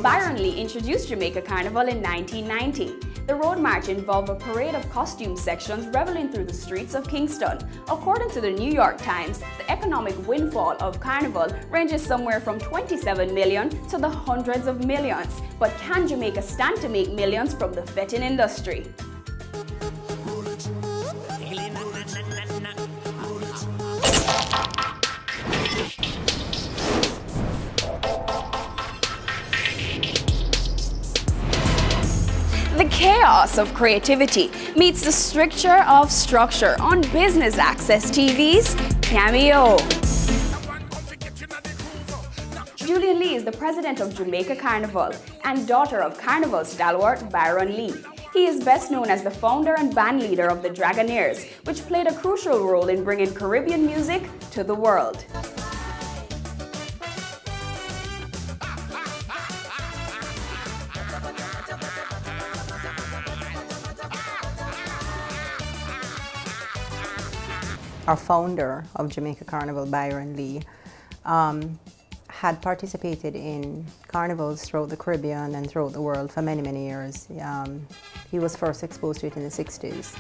Byron Lee introduced Jamaica Carnival in 1990. The road march involved a parade of costume sections reveling through the streets of Kingston. According to the New York Times, the economic windfall of Carnival ranges somewhere from 27 million to the hundreds of millions. But can Jamaica stand to make millions from the betting industry? The chaos of creativity meets the stricture of structure on Business Access TV's Cameo. Julian Lee is the president of Jamaica Carnival and daughter of Carnival stalwart Byron Lee. He is best known as the founder and band leader of the Dragonaires, which played a crucial role in bringing Caribbean music to the world. Our founder of Jamaica Carnival, Byron Lee, had participated in carnivals throughout the Caribbean and throughout the world for many, many years. He was first exposed to it in the 60s.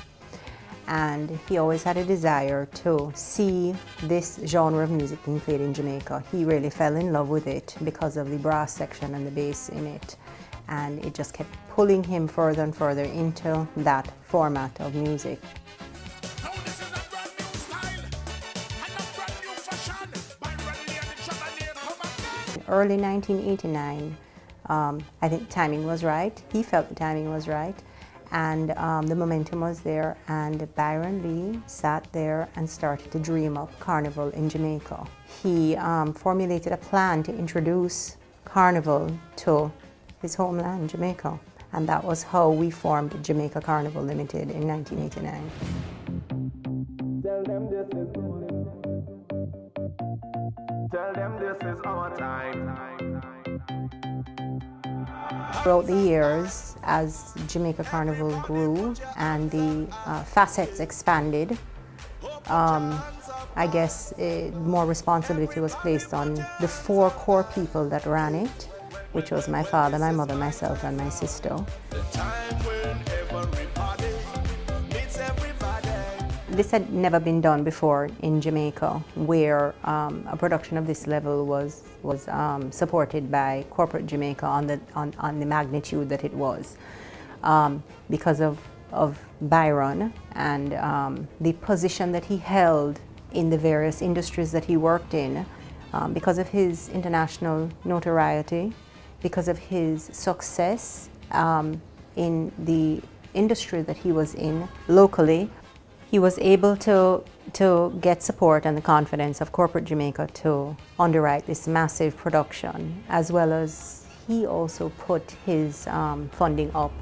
And he always had a desire to see this genre of music being played in Jamaica. He really fell in love with it because of the brass section and the bass in it. And it just kept pulling him further and further into that format of music. Early 1989, I think timing was right. He felt the timing was right, and the momentum was there, and Byron Lee sat there and started to dream up Carnival in Jamaica. He formulated a plan to introduce Carnival to his homeland, Jamaica, and that was how we formed Jamaica Carnival Limited in 1989. Tell them this is our time. Throughout the years, as Jamaica Carnival grew and the facets expanded, I guess more responsibility was placed on the 4 core people that ran it, which was my father, my mother, myself, and my sister. This had never been done before in Jamaica, where a production of this level was supported by corporate Jamaica on the magnitude that it was, because of Byron and the position that he held in the various industries that he worked in, because of his international notoriety, because of his success in the industry that he was in locally. He was able to get support and the confidence of corporate Jamaica to underwrite this massive production, as well as he also put his funding up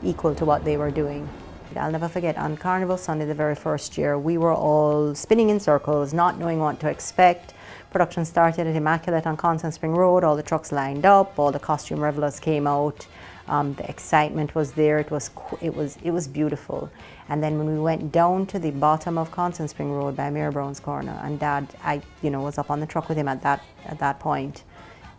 equal to what they were doing. I'll never forget, on Carnival Sunday, the very first year, we were all spinning in circles, not knowing what to expect. Production started at Immaculate on Constant Spring Road, all the trucks lined up, all the costume revelers came out. The excitement was there. It was beautiful. And then when we went down to the bottom of Constant Spring Road by Mayor Brown's Corner, and Dad, I was up on the truck with him at that point,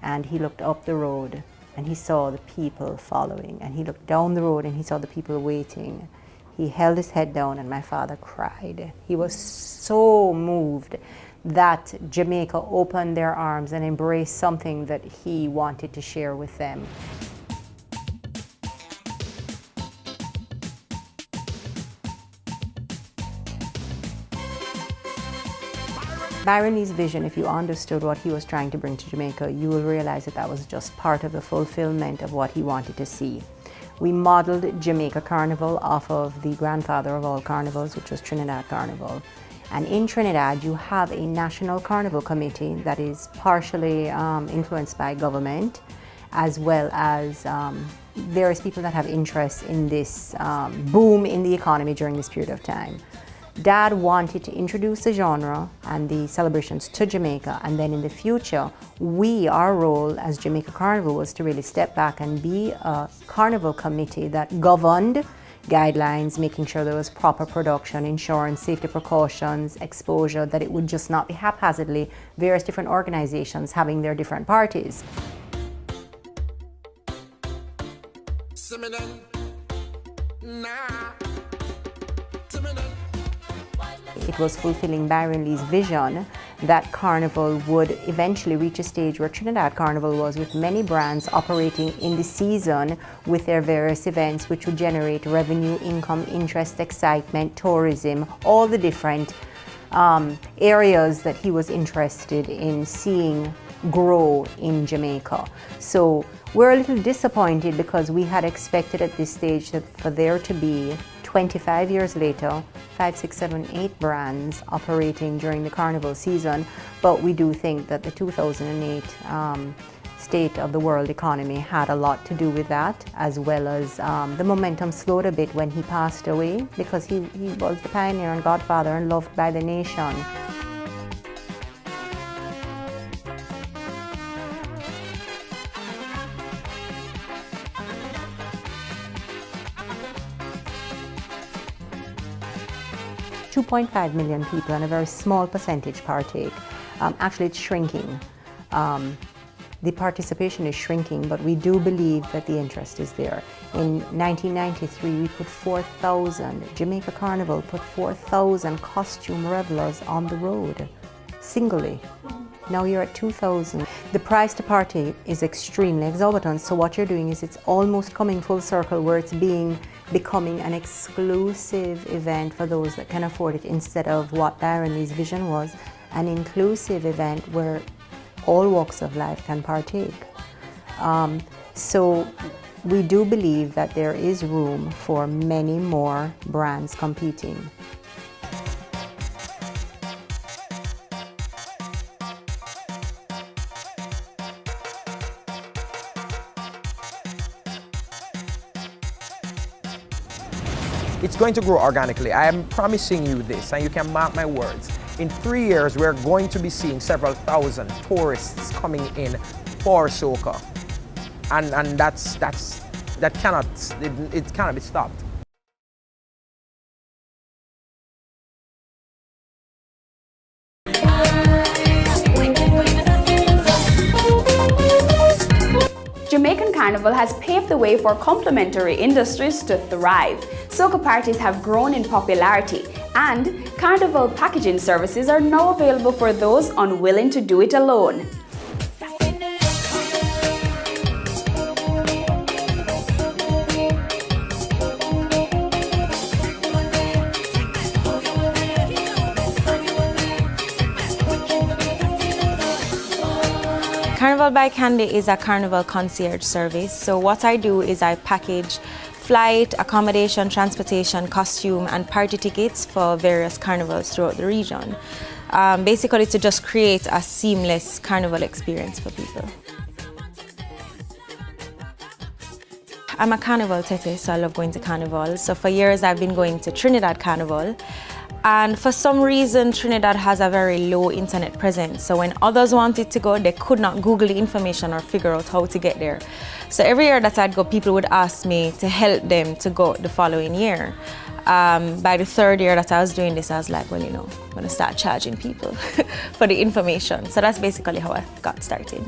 and he looked up the road and he saw the people following, and he looked down the road and he saw the people waiting. He held his head down, and my father cried. He was so moved that Jamaica opened their arms and embraced something that he wanted to share with them. Byron Lee's vision, if you understood what he was trying to bring to Jamaica, you will realize that that was just part of the fulfillment of what he wanted to see. We modeled Jamaica Carnival off of the grandfather of all carnivals, which was Trinidad Carnival. And in Trinidad, you have a national carnival committee that is partially influenced by government, as well as various people that have interest in this boom in the economy during this period of time. Dad wanted to introduce the genre and the celebrations to Jamaica, and then in the future, our role as Jamaica Carnival was to really step back and be a carnival committee that governed guidelines, making sure there was proper production, insurance, safety precautions, exposure, that it would just not be haphazardly various different organizations having their different parties. was fulfilling Byron Lee's vision that Carnival would eventually reach a stage where Trinidad Carnival was, with many brands operating in the season with their various events, which would generate revenue, income, interest, excitement, tourism, all the different areas that he was interested in seeing grow in Jamaica. So we're a little disappointed because we had expected at this stage that for there to be 25 years later, 5, 6, 7, 8 brands operating during the Carnival season, but we do think that the 2008 state of the world economy had a lot to do with that, as well as the momentum slowed a bit when he passed away, because he was the pioneer and godfather and loved by the nation. $2.5 million people, and a very small percentage partake. Actually, it's shrinking. The participation is shrinking, but we do believe that the interest is there. In 1993, we put 4,000, Jamaica Carnival put 4,000 costume revelers on the road, singly. Now you're at 2,000. The price to partake is extremely exorbitant, so what you're doing is it's almost coming full circle, where it's becoming an exclusive event for those that can afford it, instead of what Byron Lee's vision was, an inclusive event where all walks of life can partake. So we do believe that there is room for many more brands competing. It's going to grow organically. I am promising you this, and you can mark my words. In 3 years, we're going to be seeing several thousand tourists coming in for soca. And that cannot be stopped. Jamaican Carnival has paved the way for complementary industries to thrive. Soca parties have grown in popularity, and Carnival packaging services are now available for those unwilling to do it alone. Carnival by Candy is a Carnival concierge service. So what I do is I package flight, accommodation, transportation, costume, and party tickets for various carnivals throughout the region. Basically to just create a seamless carnival experience for people. I'm a carnival tete, so I love going to Carnival. So for years I've been going to Trinidad Carnival. And for some reason, Trinidad has a very low internet presence. So when others wanted to go, they could not Google the information or figure out how to get there. So every year that I'd go, people would ask me to help them to go the following year. By the third year that I was doing this, I was like, well, you know, I'm gonna start charging people for the information. So that's basically how I got started.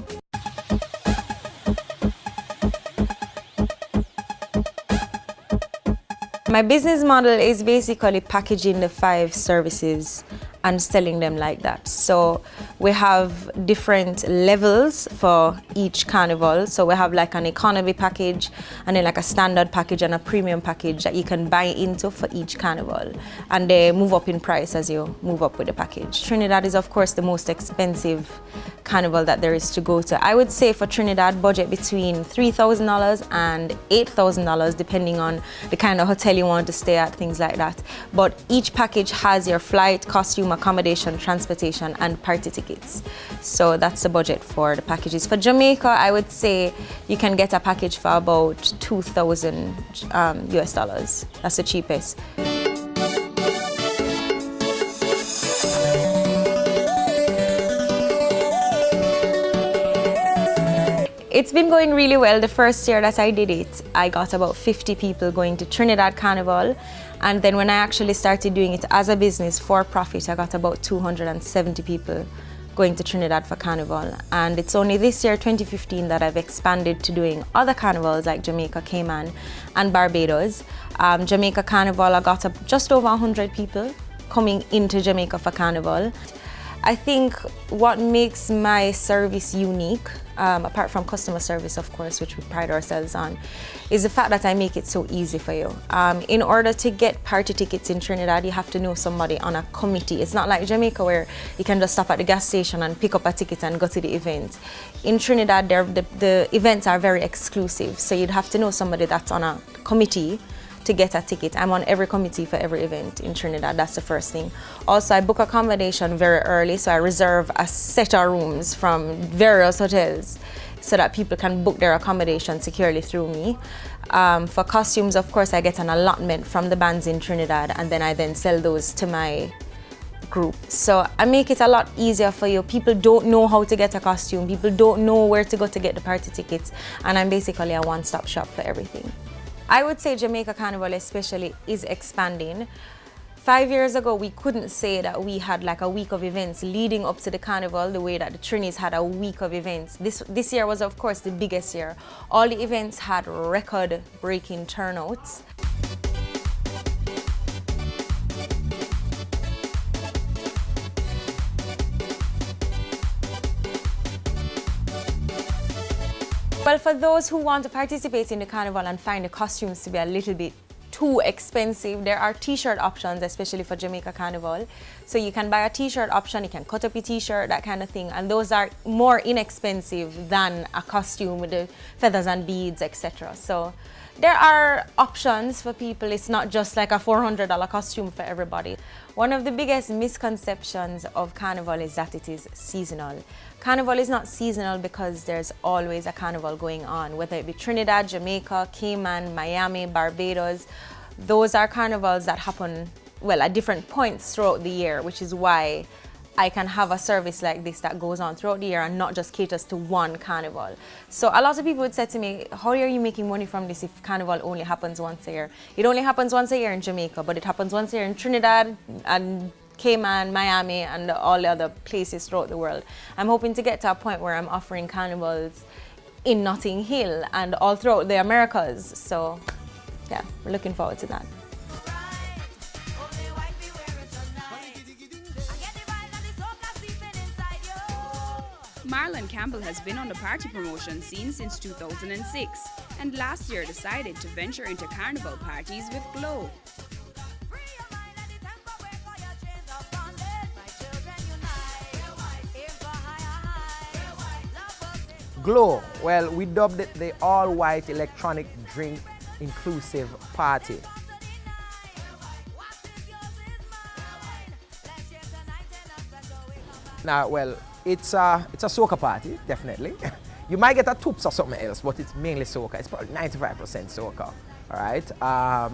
My business model is basically packaging the 5 services and selling them like that. So we have different levels for each carnival. So we have like an economy package, and then like a standard package and a premium package that you can buy into for each carnival. And they move up in price as you move up with the package. Trinidad is of course the most expensive carnival that there is to go to. I would say for Trinidad, budget between $3,000 and $8,000 depending on the kind of hotel you want to stay at, things like that. But each package has your flight, costume, accommodation, transportation, and party tickets. So that's the budget for the packages. For Jamaica, I would say you can get a package for about $2,000 US. That's the cheapest. It's been going really well. The first year that I did it, I got about 50 people going to Trinidad Carnival. And then when I actually started doing it as a business for profit, I got about 270 people going to Trinidad for Carnival. And it's only this year, 2015, that I've expanded to doing other carnivals like Jamaica, Cayman, and Barbados. Jamaica Carnival, I got just over 100 people coming into Jamaica for Carnival. I think what makes my service unique, apart from customer service, of course, which we pride ourselves on, is the fact that I make it so easy for you. In order to get party tickets in Trinidad, you have to know somebody on a committee. It's not like Jamaica where you can just stop at the gas station and pick up a ticket and go to the event. In Trinidad, the events are very exclusive, so you'd have to know somebody that's on a committee to get a ticket. I'm on every committee for every event in Trinidad. That's the first thing. Also, I book accommodation very early, so I reserve a set of rooms from various hotels so that people can book their accommodation securely through me. For costumes, of course, I get an allotment from the bands in Trinidad, and then I then sell those to my group. So I make it a lot easier for you. People don't know how to get a costume. People don't know where to go to get the party tickets, and I'm basically a one-stop shop for everything. I would say Jamaica Carnival especially is expanding. 5 years ago, we couldn't say that we had like a week of events leading up to the Carnival the way that the Trinis had a week of events. This year was, of course, the biggest year. All the events had record-breaking turnouts. Well, for those who want to participate in the Carnival and find the costumes to be a little bit too expensive, there are t-shirt options, especially for Jamaica Carnival. So you can buy a t-shirt option, you can cut up your t-shirt, that kind of thing, and those are more inexpensive than a costume with the feathers and beads, etc. So there are options for people. It's not just like a $400 costume for everybody. One of the biggest misconceptions of Carnival is that it is seasonal. Carnival is not seasonal because there's always a carnival going on, whether it be Trinidad, Jamaica, Cayman, Miami, Barbados. Those are carnivals that happen, well, at different points throughout the year, which is why I can have a service like this that goes on throughout the year and not just caters to one carnival. So a lot of people would say to me, how are you making money from this if carnival only happens once a year? It only happens once a year in Jamaica, but it happens once a year in Trinidad and Cayman, Miami, and all the other places throughout the world. I'm hoping to get to a point where I'm offering carnivals in Notting Hill and all throughout the Americas. So yeah, we're looking forward to that. Marlon Campbell has been on the party promotion scene since 2006 and last year decided to venture into carnival parties with Glow. Glow, well, we dubbed it the all-white electronic drink inclusive party. Now, well, it's a soca party, definitely. You might get a toops or something else, but it's mainly soca. It's probably 95% soca, all right?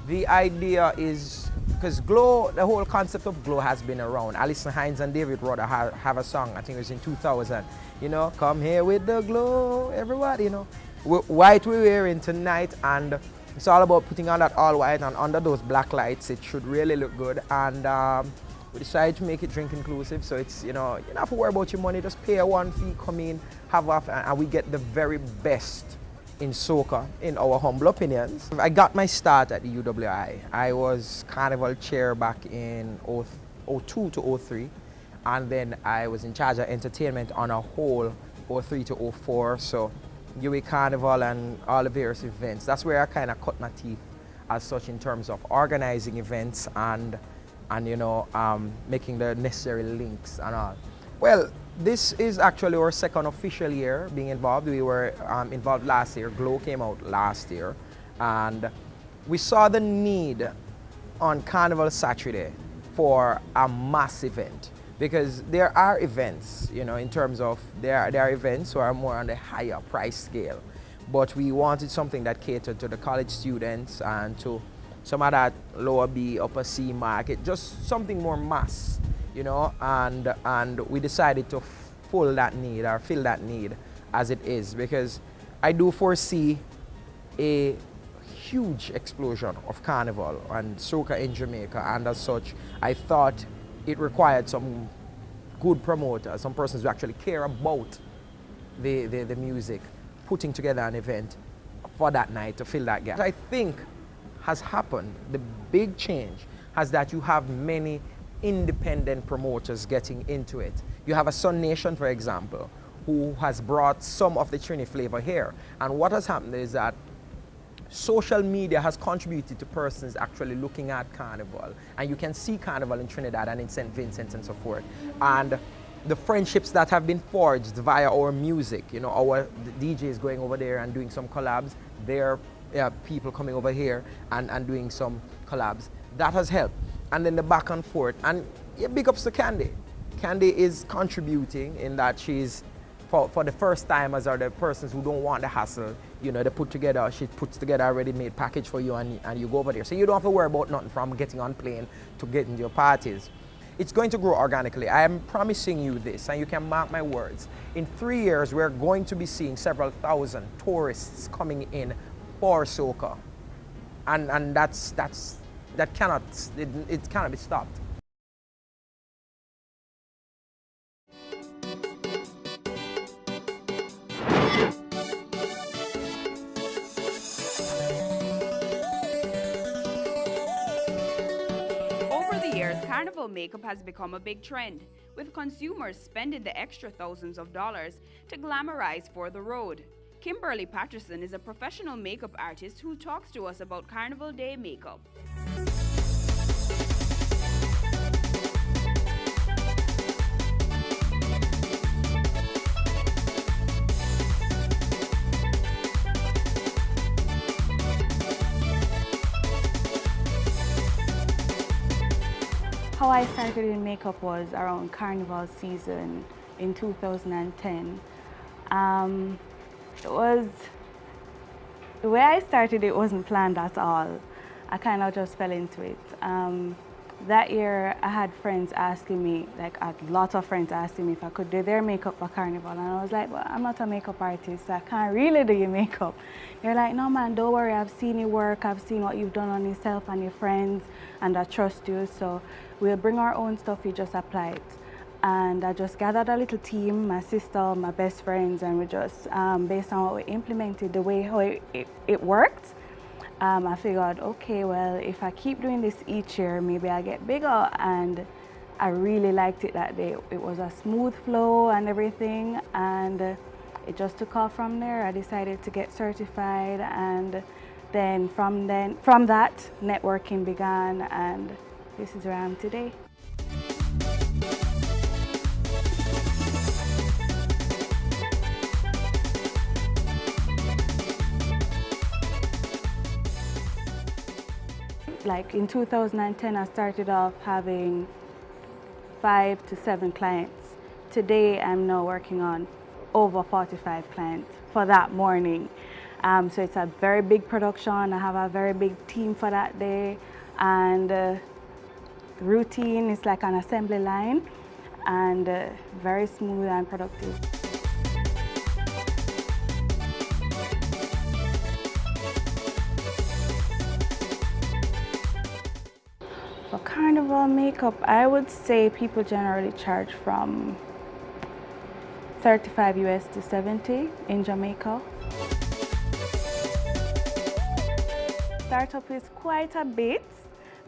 The idea is, because Glow, the whole concept of Glow has been around. Alison Hines and David Rudder have a song, I think it was in 2000, you know, come here with the glow, everybody, you know. White we're wearing tonight, and it's all about putting on that all white, and under those black lights, it should really look good. And we decided to make it drink inclusive, so it's, you know, you don't have to worry about your money, just pay a one fee, come in, have off, and we get the very best in soca, in our humble opinions. I got my start at the UWI. I was Carnival chair back in 02 to 03, and then I was in charge of entertainment on a whole 03 to 04, so UWI Carnival and all the various events. That's where I kind of cut my teeth as such in terms of organizing events and you know, making the necessary links and all. Well, this is actually our second official year being involved. We were involved last year. Glow came out last year, and we saw the need on Carnival Saturday for a mass event, because there are events, you know, in terms of there are events who are more on the higher price scale, but we wanted something that catered to the college students and to some of that lower B, upper C market, just something more mass, you know, and we decided to fill that need as it is, because I do foresee a huge explosion of Carnival and soca in Jamaica, and as such, I thought it required some good promoters, some persons who actually care about the music, putting together an event for that night to fill that gap. I think has happened, the big change has that you have many independent promoters getting into it. You have a Sun Nation, for example, who has brought some of the Trini flavor here. And what has happened is that social media has contributed to persons actually looking at Carnival. And you can see Carnival in Trinidad and in St. Vincent and so forth. And the friendships that have been forged via our music, you know, our DJs going over there and doing some collabs, there are people coming over here and doing some collabs. That has helped. And then the back and forth. And yeah, big ups to Candy. Candy is contributing in that she's, for the first timers or the persons who don't want the hassle, you know, she puts together a ready-made package for you and you go over there. So you don't have to worry about nothing from getting on plane to getting to your parties. It's going to grow organically. I am promising you this, and you can mark my words. In 3 years, we're going to be seeing several thousand tourists coming in for soca. And that cannot be stopped. Over the years, Carnival makeup has become a big trend, with consumers spending the extra thousands of dollars to glamorize for the road. Kimberly Patterson is a professional makeup artist who talks to us about Carnival Day makeup. How I started in makeup was around Carnival season in 2010. The way I started, it wasn't planned at all. I kind of just fell into it. That year, I had friends asking me, like a lot of friends asking me if I could do their makeup for Carnival. And I was like, well, I'm not a makeup artist, so I can't really do your makeup. They're like, no man, don't worry, I've seen your work, I've seen what you've done on yourself and your friends, and I trust you. So we'll bring our own stuff, you just apply it. And I just gathered a little team, my sister, my best friends, and we just, based on what we implemented, the way how it worked, I figured, okay, well, if I keep doing this each year, maybe I'll get bigger. And I really liked it that day. It was a smooth flow and everything, and it just took off from there. I decided to get certified, and then from that, networking began, and this is where I am today. Like in 2010, I started off having 5 to 7 clients. Today, I'm now working on over 45 clients for that morning. So it's a very big production. I have a very big team for that day. And routine is like an assembly line, and very smooth and productive. For Carnival makeup, I would say people generally charge from 35 US to 70 in Jamaica. Startup is quite a bit,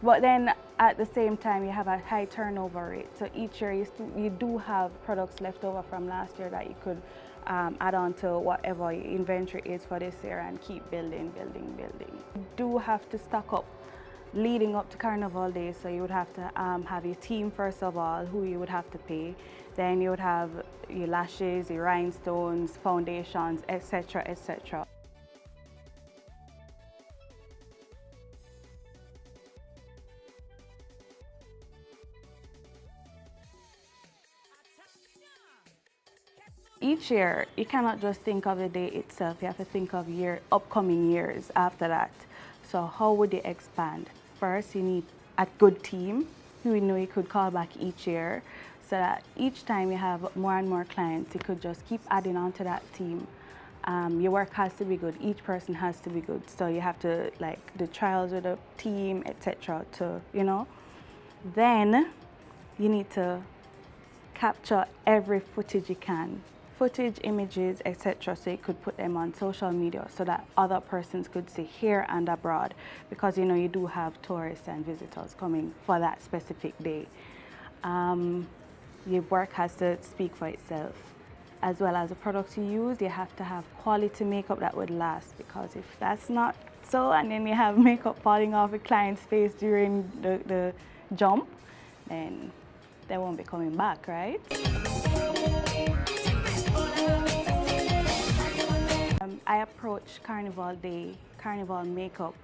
but then at the same time you have a high turnover rate. So each year you do have products left over from last year that you could add on to whatever your inventory is for this year and keep building. You do have to stock up leading up to Carnival Day, so you would have to have your team first of all, who you would have to pay. Then you would have your lashes, your rhinestones, foundations, etc., etc. Each year, you cannot just think of the day itself, you have to think of upcoming years after that. So how would you expand? First, you need a good team who you know you could call back each year, so that each time you have more and more clients, you could just keep adding on to that team. Your work has to be good, each person has to be good. So you have to like do trials with the team, etc. to, you know. Then you need to capture every footage you can footage, images, etc. so you could put them on social media so that other persons could see here and abroad, because you know you do have tourists and visitors coming for that specific day. Your work has to speak for itself. As well as the products you use, you have to have quality makeup that would last, because if that's not so, and then you have makeup falling off a client's face during the jump, then they won't be coming back, right? I approach Carnival Day, Carnival makeup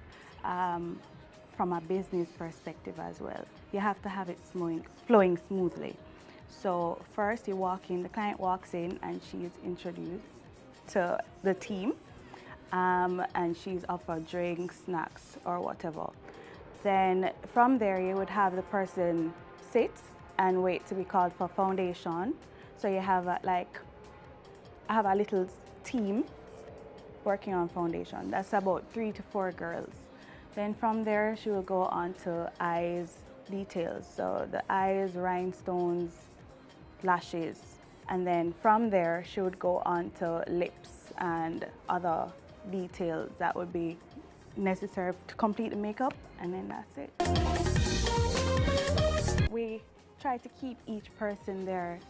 from a business perspective as well. You have to have it flowing smoothly. So first you walk in, the client walks in and she's introduced to the team and she's offered drinks, snacks or whatever. Then from there you would have the person sit and wait to be called for foundation. So you have I have a little team working on foundation. That's about 3 to 4 girls. Then from there she will go on to eyes details. So the eyes, rhinestones, lashes, and then from there she would go on to lips and other details that would be necessary to complete the makeup, and then that's it. We try to keep each person there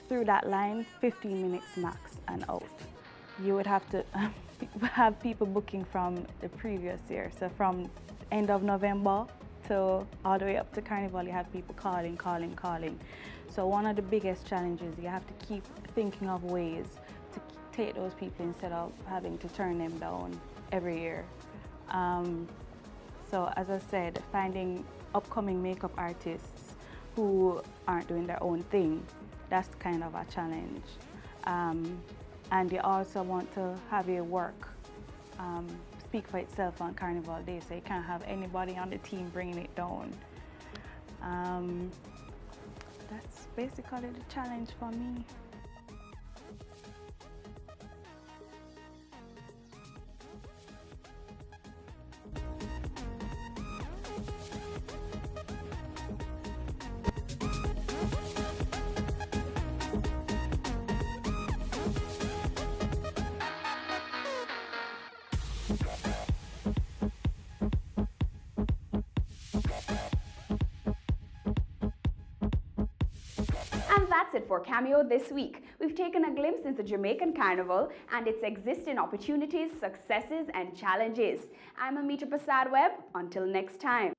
through that line 15 minutes max and out. You would have to have people booking from the previous year, so from end of November to all the way up to Carnival, you have people calling. So one of the biggest challenges, you have to keep thinking of ways to take those people instead of having to turn them down every year. So as I said, finding upcoming makeup artists who aren't doing their own thing, that's kind of a challenge. And you also want to have your work speak for itself on Carnival Day, so you can't have anybody on the team bringing it down. That's basically the challenge for me. And that's it for Cameo this week. We've taken a glimpse into Jamaican Carnival and its existing opportunities, successes and challenges. I'm Amita Prasad Webb. Until next time.